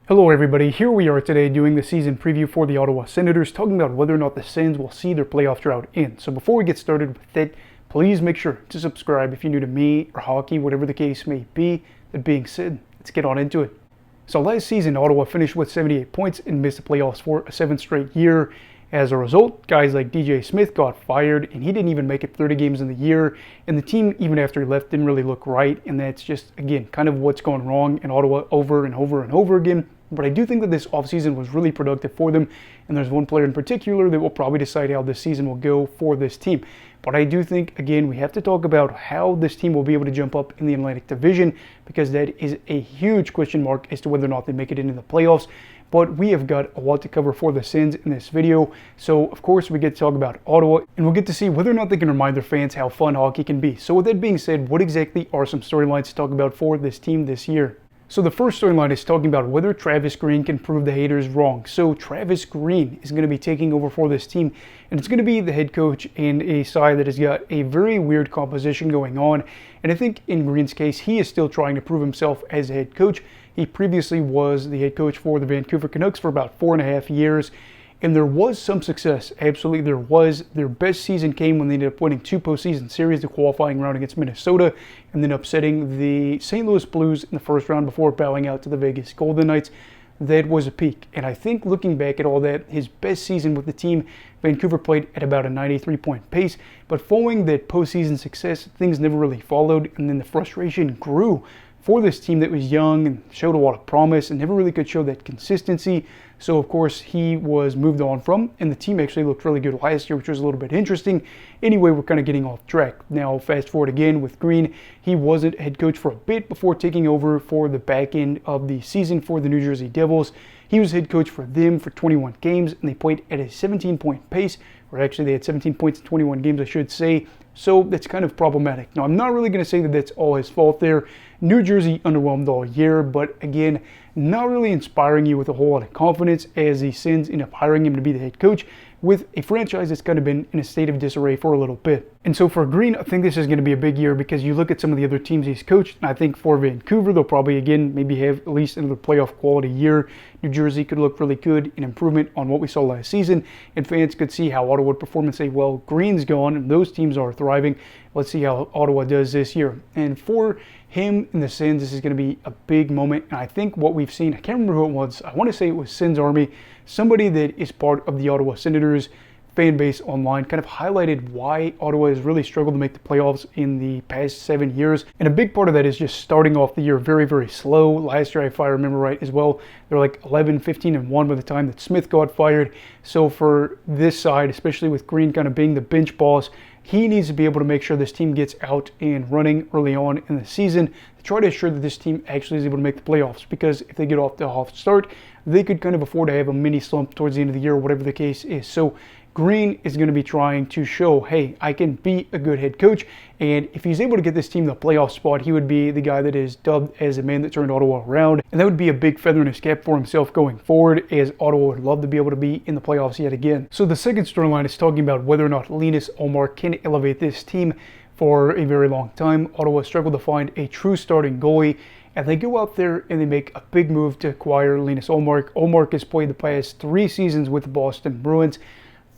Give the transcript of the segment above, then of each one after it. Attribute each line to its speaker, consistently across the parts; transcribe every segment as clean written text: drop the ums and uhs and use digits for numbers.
Speaker 1: Hello everybody, here we are today doing the season preview for the Ottawa Senators, talking about whether or not the Sens will see their playoff drought in. So before we get started with it, please make sure to subscribe if you're new to me or hockey, whatever the case may be. That being said, let's get on into it. So last season, Ottawa finished with 78 points and missed the playoffs for a 7th straight year. As a result, guys like DJ Smith got fired, and he didn't even make it 30 games in the year, and the team, even after he left, didn't really look right, and that's just, again, kind of what's gone wrong in Ottawa over and over and over again. But I do think that this offseason was really productive for them, and there's one player in particular that will probably decide how this season will go for this team. But I do think, again, we have to talk about how this team will be able to jump up in the Atlantic Division, because that is a huge question mark as to whether or not they make it into the playoffs. But we have got a lot to cover for the Sens in this video. So, of course, we get to talk about Ottawa, and we'll get to see whether or not they can remind their fans how fun hockey can be. So with that being said, what exactly are some storylines to talk about for this team this year? So the first storyline is talking about whether Travis Green can prove the haters wrong. So Travis Green is going to be taking over for this team, and it's going to be the head coach in a side that has got a very weird composition going on. And I think in Green's case, he is still trying to prove himself as a head coach. He previously was the head coach for the Vancouver Canucks for about 4.5 years. And there was some success. Absolutely, there was. Their best season came when they ended up winning 2 postseason series, the qualifying round against Minnesota, and then upsetting the St. Louis Blues in the first round before bowing out to the Vegas Golden Knights. That was a peak. And I think looking back at all that, his best season with the team, Vancouver played at about a 93-point pace. But following that postseason success, things never really followed, and then the frustration grew for this team that was young and showed a lot of promise and never really could show that consistency. So, of course, he was moved on from, and the team actually looked really good last year, which was a little bit interesting. Anyway, we're kind of getting off track. Now, fast forward again with Green. He wasn't head coach for a bit before taking over for the back end of the season for the New Jersey Devils. He was head coach for them for 21 games, and they played at a 17-point pace, or actually they had 17 points in 21 games, I should say. So that's kind of problematic. Now, I'm not really going to say that that's all his fault there. New Jersey underwhelmed all year, but again, not really inspiring you with a whole lot of confidence, as the Sens end up hiring him to be the head coach with a franchise that's kind of been in a state of disarray for a little bit. And so for Green, I think this is going to be a big year, because you look at some of the other teams he's coached, and I think for Vancouver, they'll probably, again, maybe have at least another playoff quality year. New Jersey could look really good, an improvement on what we saw last season, and fans could see how Ottawa would perform and say, well, Green's gone, and those teams are thriving. Let's see how Ottawa does this year. And for him and the Sens, this is going to be a big moment. And I think what we've seen, I can't remember who it was. I want to say it was Sens Army, somebody that is part of the Ottawa Senators fan base online, kind of highlighted why Ottawa has really struggled to make the playoffs in the past 7 years. And a big part of that is just starting off the year very, very slow. Last year, if I remember right as well, they're like 11, 15, and 1 by the time that Smith got fired. So for this side, especially with Green kind of being the bench boss, he needs to be able to make sure this team gets out and running early on in the season to try to ensure that this team actually is able to make the playoffs. Because if they get off the hot start, they could kind of afford to have a mini slump towards the end of the year, whatever the case is. So Green is going to be trying to show, hey, I can be a good head coach. And if he's able to get this team the playoff spot, he would be the guy that is dubbed as a man that turned Ottawa around. And that would be a big feather in his cap for himself going forward, as Ottawa would love to be able to be in the playoffs yet again. So the second storyline is talking about whether or not Linus Ullmark can elevate this team. For a very long time, Ottawa struggled to find a true starting goalie, and they go out there and they make a big move to acquire Linus Ullmark. Ullmark has played the past 3 seasons with the Boston Bruins.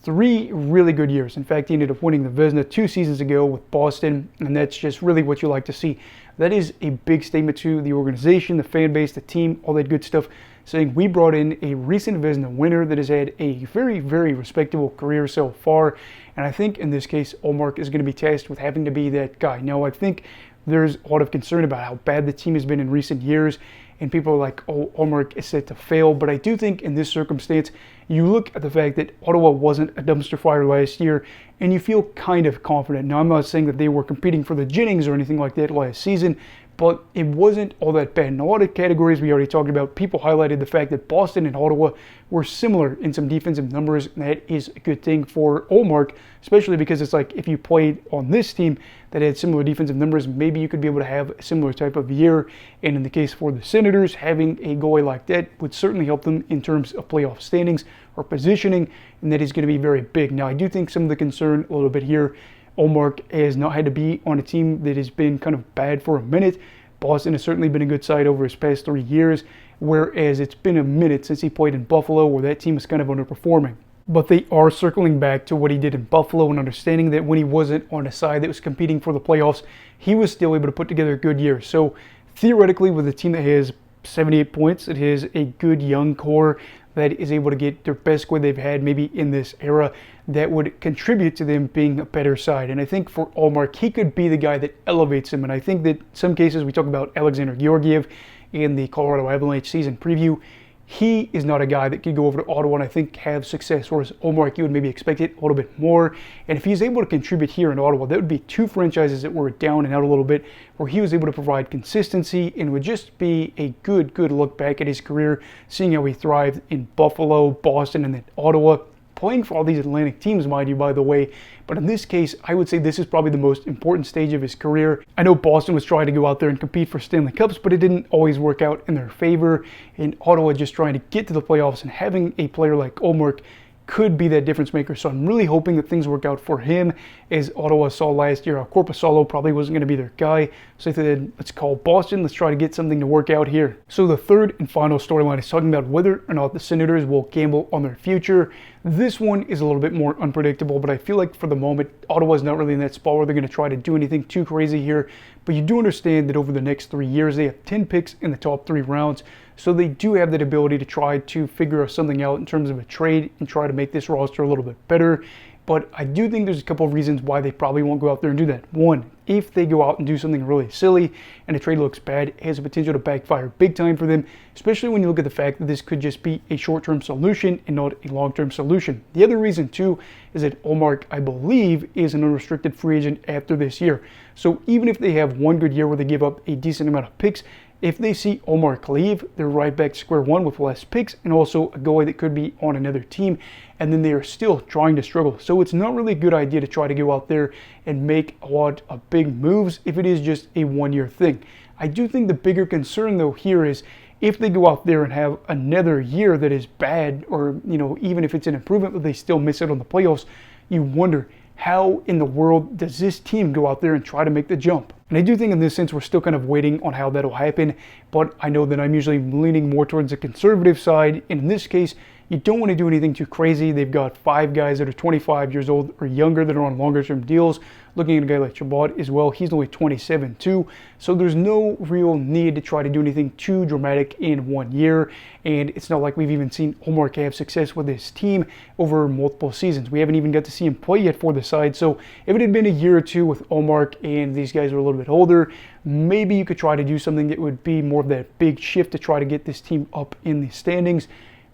Speaker 1: 3 really good years. In fact, he ended up winning the Vezina 2 seasons ago with Boston, and that's just really what you like to see. That is a big statement to the organization, the fan base, the team, all that good stuff, saying we brought in a recent Vezina winner that has had a very, very respectable career so far. And I think in this case, Ullmark is going to be tasked with having to be that guy. Now, I think there's a lot of concern about how bad the team has been in recent years, and people are like, oh, Ullmark is set to fail. But I do think in this circumstance, you look at the fact that Ottawa wasn't a dumpster fire last year, and you feel kind of confident. Now, I'm not saying that they were competing for the Jennings or anything like that last season, but it wasn't all that bad. In a lot of categories we already talked about, people highlighted the fact that Boston and Ottawa were similar in some defensive numbers, and that is a good thing for Ullmark, especially because it's like if you played on this team that had similar defensive numbers, maybe you could be able to have a similar type of year. And in the case for the Senators, having a goalie like that would certainly help them in terms of playoff standings or positioning, and that is going to be very big. Now, I do think some of the concern a little bit here, Ullmark has not had to be on a team that has been kind of bad for a minute. Boston has certainly been a good side over his past 3 years. whereas it's been a minute since he played in Buffalo, where that team is kind of underperforming. But they are circling back to what he did in Buffalo and understanding that when he wasn't on a side that was competing for the playoffs, he was still able to put together a good year. So theoretically, with a team that has 78 points, it has a good young core that is able to get their best squad they've had maybe in this era that would contribute to them being a better side. And I think for Ullmark, he could be the guy that elevates him. And I think that some cases we talk about Alexander Georgiev in the Colorado Avalanche season preview. He is not a guy that could go over to Ottawa and I think have success, whereas Ullmark, you would maybe expect it a little bit more. And if he's able to contribute here in Ottawa, that would be two franchises that were down and out a little bit, where he was able to provide consistency and would just be a good look back at his career, seeing how he thrived in Buffalo, Boston, and then Ottawa. Playing for all these Atlantic teams, mind you, by the way. But in this case, I would say this is probably the most important stage of his career. I know Boston was trying to go out there and compete for Stanley Cups, but it didn't always work out in their favor. And Ottawa just trying to get to the playoffs, and having a player like Ullmark could be that difference maker. So I'm really hoping that things work out for him. As Ottawa saw last year, Korpisalo probably wasn't going to be their guy. So they said, let's call Boston. Let's try to get something to work out here. So the third and final storyline is talking about whether or not the Senators will gamble on their future. This one is a little bit more unpredictable, but I feel like for the moment, Ottawa's not really in that spot where they're going to try to do anything too crazy here. But you do understand that over the next 3 years, they have 10 picks in the top 3 rounds. So they do have that ability to try to figure something out in terms of a trade and try to make this roster a little bit better. But I do think there's a couple of reasons why they probably won't go out there and do that. One, if they go out and do something really silly and the trade looks bad, it has the potential to backfire big time for them, especially when you look at the fact that this could just be a short-term solution and not a long-term solution. The other reason, too, is that Ullmark, I believe, is an unrestricted free agent after this year. So even if they have one good year where they give up a decent amount of picks, if they see Ullmark leave, they're right back to square one with less picks and also a goalie that could be on another team, and then they are still trying to struggle. So it's not really a good idea to try to go out there and make a lot of big moves if it is just a one-year thing. I do think the bigger concern, though, here is if they go out there and have another year that is bad, or even if it's an improvement but they still miss out on the playoffs, you wonder, how in the world does this team go out there and try to make the jump? And I do think in this sense we're still kind of waiting on how that'll happen, but I know that I'm usually leaning more towards the conservative side. And in this case, you don't want to do anything too crazy. They've got 5 guys that are 25 years old or younger that are on longer term deals. Looking at a guy like Chabot as well, he's only 27 too. So there's no real need to try to do anything too dramatic in 1 year. And it's not like we've even seen Ullmark have success with his team over multiple seasons. We haven't even got to see him play yet for the side. So if it had been a year or two with Ullmark and these guys were a little bit older, maybe you could try to do something that would be more of that big shift to try to get this team up in the standings.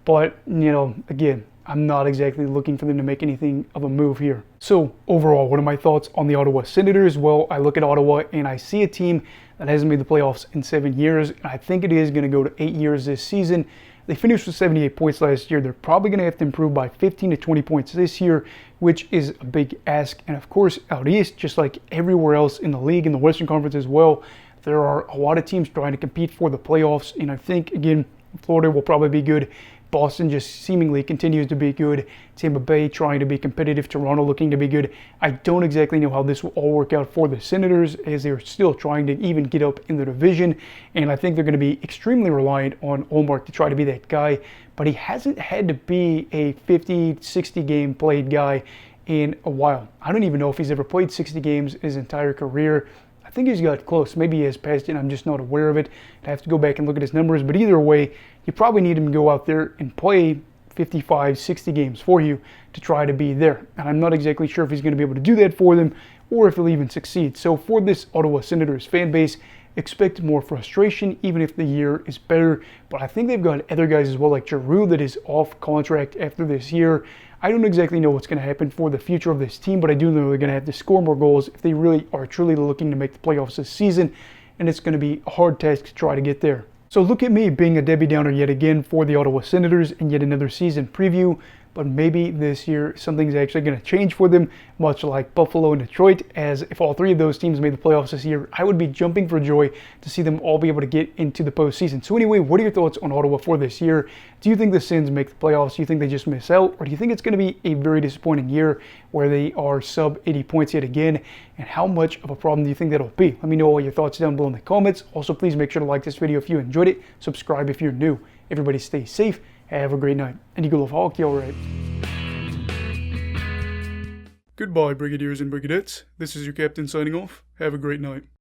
Speaker 1: But, again, I'm not exactly looking for them to make anything of a move here. So, overall, what are my thoughts on the Ottawa Senators? Well, I look at Ottawa and I see a team that hasn't made the playoffs in 7 years. I think it is going to go to 8 years this season. They finished with 78 points last year. They're probably going to have to improve by 15 to 20 points this year, which is a big ask. And of course, out east, just like everywhere else in the league, in the Western Conference as well, there are a lot of teams trying to compete for the playoffs. And I think, again, Florida will probably be good. Boston just seemingly continues to be good. Tampa Bay trying to be competitive. Toronto looking to be good. I don't exactly know how this will all work out for the Senators, as they're still trying to even get up in the division. And I think they're going to be extremely reliant on Ullmark to try to be that guy. But he hasn't had to be a 50, 60 game played guy in a while. I don't even know if he's ever played 60 games his entire career. I think he's got close. Maybe he has passed it. I'm just not aware of it. I have to go back and look at his numbers. But either way, you probably need him to go out there and play 55, 60 games for you to try to be there. And I'm not exactly sure if he's going to be able to do that for them or if he'll even succeed. So for this Ottawa Senators fan base, expect more frustration even if the year is better. But I think they've got other guys as well, like Giroux, that is off contract after this year. I don't exactly know what's going to happen for the future of this team, but I do know they're going to have to score more goals if they really are truly looking to make the playoffs this season, and it's going to be a hard task to try to get there. So look at me being a Debbie Downer yet again for the Ottawa Senators in yet another season preview. but maybe this year something's actually going to change for them, much like Buffalo and Detroit, as if all three of those teams made the playoffs this year, I would be jumping for joy to see them all be able to get into the postseason. So anyway, what are your thoughts on Ottawa for this year? Do you think the Sens make the playoffs? Do you think they just miss out? Or do you think it's going to be a very disappointing year where they are sub 80 points yet again? And how much of a problem do you think that'll be? Let me know all your thoughts down below in the comments. Also, please make sure to like this video if you enjoyed it. Subscribe if you're new. Everybody stay safe. Have a great night. And you go love hockey, alright. Goodbye, Brigadiers and Brigadettes. This is your captain signing off. Have a great night.